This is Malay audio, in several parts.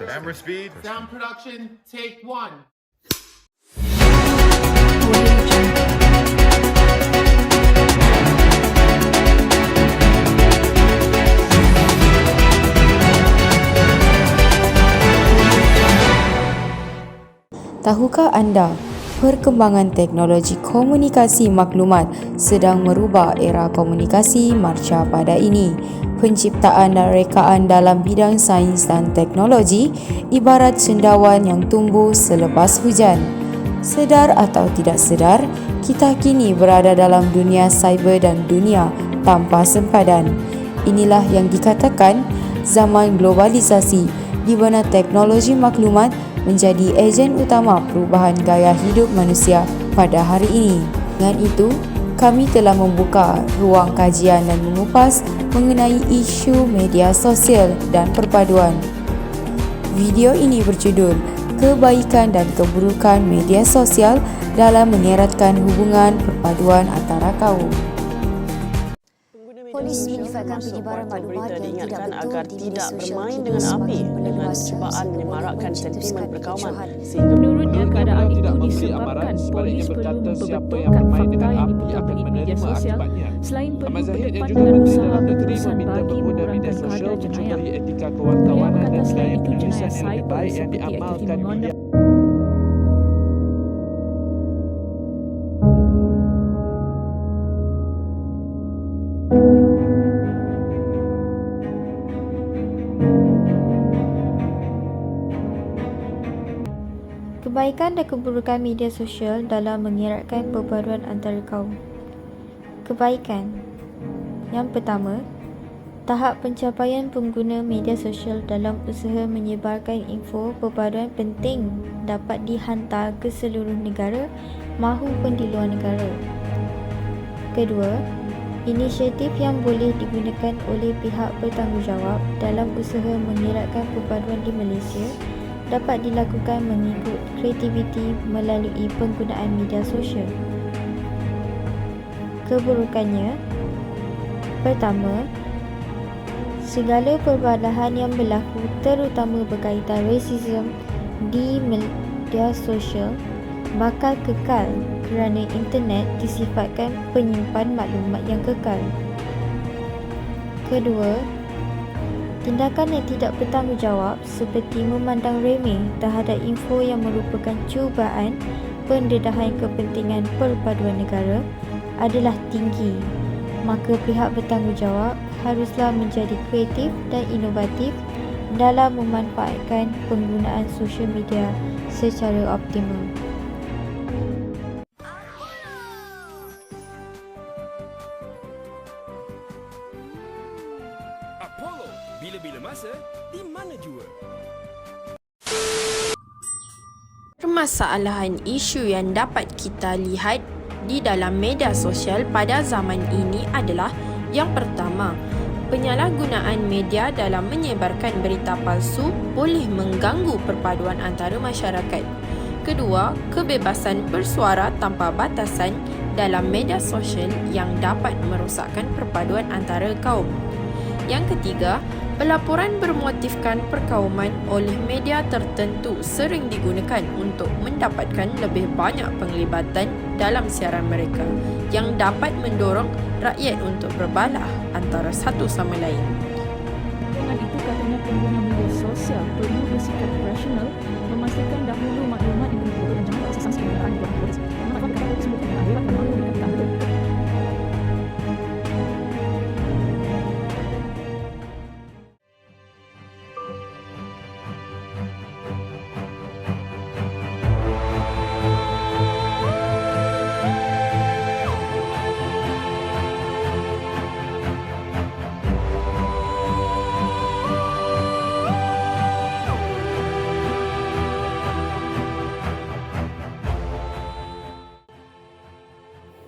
Camera speed. Sound production, take one. Tahukah anda, perkembangan teknologi komunikasi maklumat sedang merubah era komunikasi marca pada ini. Penciptaan dan rekaan dalam bidang sains dan teknologi ibarat cendawan yang tumbuh selepas hujan. Sedar atau tidak sedar, kita kini berada dalam dunia cyber dan dunia tanpa sempadan. Inilah yang dikatakan zaman globalisasi, di mana teknologi maklumat menjadi ejen utama perubahan gaya hidup manusia pada hari ini. Dengan itu, kami telah membuka ruang kajian dan mengupas mengenai isu media sosial dan perpaduan. Video ini berjudul Kebaikan dan Keburukan Media Sosial dalam Mengeratkan Hubungan Perpaduan Antara Kaum. Polis menyifatkan penyebaran maklumat yang tidak betul agar di tidak media sosial bermain kini dengan semakin api dengan berleluasa cubaan sehingga menyemarakkan mencetuskan sentimen perkauman kericuhan. sehingga Menurutnya keadaan itu tidak memberi disebabkan amaran, polis sebaliknya perlu berkata siapa membetulkan yang bermain fakta dengan yang api diputar akan di media menerima sosial. akibatnya. Selain perlu Ahmad Zahid yang berdepan juga dengan Menteri usaha Dalam Negeri keputusan meminta bagi pengguna media mengurangkan sosial kadar jenayah. mencontohi etika Beliau kewartawanan berkata dan selain budaya itu penulisan jenayah yang lebih cyber baik yang seperti aktiviti diamalkan di mengondam media. Kebaikan dan keburukan media sosial dalam mengeratkan perpaduan antara kaum. Kebaikan. Yang pertama, tahap pencapaian pengguna media sosial dalam usaha menyebarkan info perpaduan penting dapat dihantar ke seluruh negara mahupun di luar negara. Kedua, inisiatif yang boleh digunakan oleh pihak bertanggungjawab dalam usaha mengeratkan perpaduan di Malaysia dapat dilakukan mengikut kreativiti melalui penggunaan media sosial. Keburukannya, pertama, segala perbalahan yang berlaku terutama berkaitan rasism di media sosial bakal kekal kerana internet disifatkan penyimpan maklumat yang kekal. Kedua, tindakan yang tidak bertanggungjawab seperti memandang remeh terhadap info yang merupakan cubaan pendedahan kepentingan perpaduan negara adalah tinggi. Maka pihak bertanggungjawab haruslah menjadi kreatif dan inovatif dalam memanfaatkan penggunaan sosial media secara optimal. Apollo, bila-bila masa, di mana jua? Permasalahan isu yang dapat kita lihat di dalam media sosial pada zaman ini adalah yang pertama, penyalahgunaan media dalam menyebarkan berita palsu boleh mengganggu perpaduan antara masyarakat. Kedua, kebebasan bersuara tanpa batasan dalam media sosial yang dapat merosakkan perpaduan antara kaum. Yang ketiga, pelaporan bermotifkan perkauman oleh media tertentu sering digunakan untuk mendapatkan lebih banyak penglibatan dalam siaran mereka yang dapat mendorong rakyat untuk berbalah antara satu sama lain. Dengan itu katanya pengguna media sosial perlu bersikap rasional, memastikan dahulu maklumat yang dibuat dan jangan terasa sanksi penggunaan di dalam polis. Maklumat kata polis sebut dengan akhirat dan malu dengan tanda.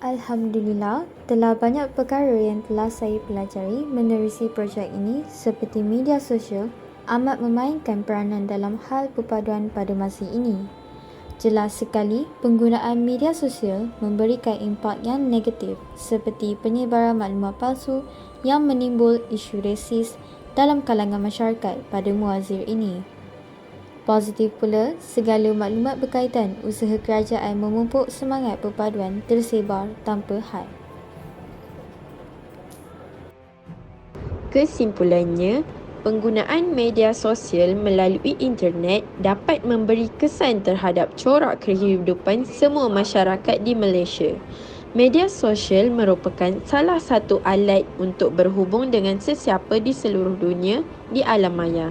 Alhamdulillah, telah banyak perkara yang telah saya pelajari menerusi projek ini seperti media sosial amat memainkan peranan dalam hal perpaduan pada masa ini. Jelas sekali, penggunaan media sosial memberikan impak yang negatif seperti penyebaran maklumat palsu yang menimbul isu rasis dalam kalangan masyarakat pada muazir ini. Positif pula, segala maklumat berkaitan usaha kerajaan memupuk semangat perpaduan tersebar tanpa had. Kesimpulannya, penggunaan media sosial melalui internet dapat memberi kesan terhadap corak kehidupan semua masyarakat di Malaysia. Media sosial merupakan salah satu alat untuk berhubung dengan sesiapa di seluruh dunia di alam maya.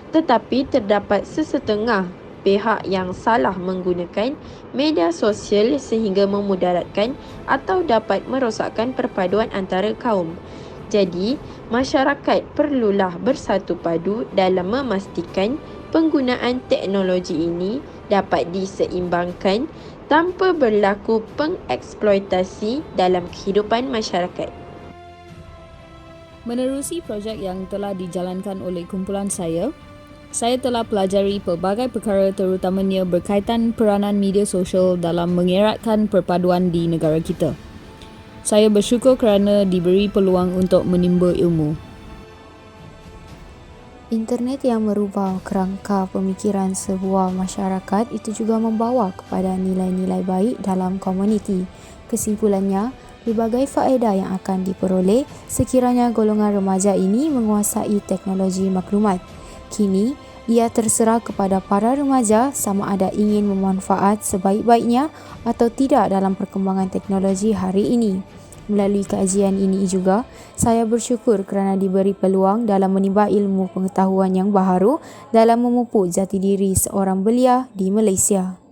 Tetapi terdapat sesetengah pihak yang salah menggunakan media sosial sehingga memudaratkan atau dapat merosakkan perpaduan antara kaum. Jadi, masyarakat perlulah bersatu padu dalam memastikan penggunaan teknologi ini dapat diseimbangkan tanpa berlaku pengeksploitasi dalam kehidupan masyarakat. Menerusi projek yang telah dijalankan oleh kumpulan saya telah pelajari pelbagai perkara terutamanya berkaitan peranan media sosial dalam mengeratkan perpaduan di negara kita. Saya bersyukur kerana diberi peluang untuk menimba ilmu. Internet yang merubah kerangka pemikiran sebuah masyarakat itu juga membawa kepada nilai-nilai baik dalam komuniti. Kesimpulannya, pelbagai faedah yang akan diperoleh sekiranya golongan remaja ini menguasai teknologi maklumat. Kini, ia terserah kepada para remaja sama ada ingin memanfaat sebaik-baiknya atau tidak dalam perkembangan teknologi hari ini. Melalui kajian ini juga, saya bersyukur kerana diberi peluang dalam menimba ilmu pengetahuan yang baharu dalam memupuk jati diri seorang belia di Malaysia.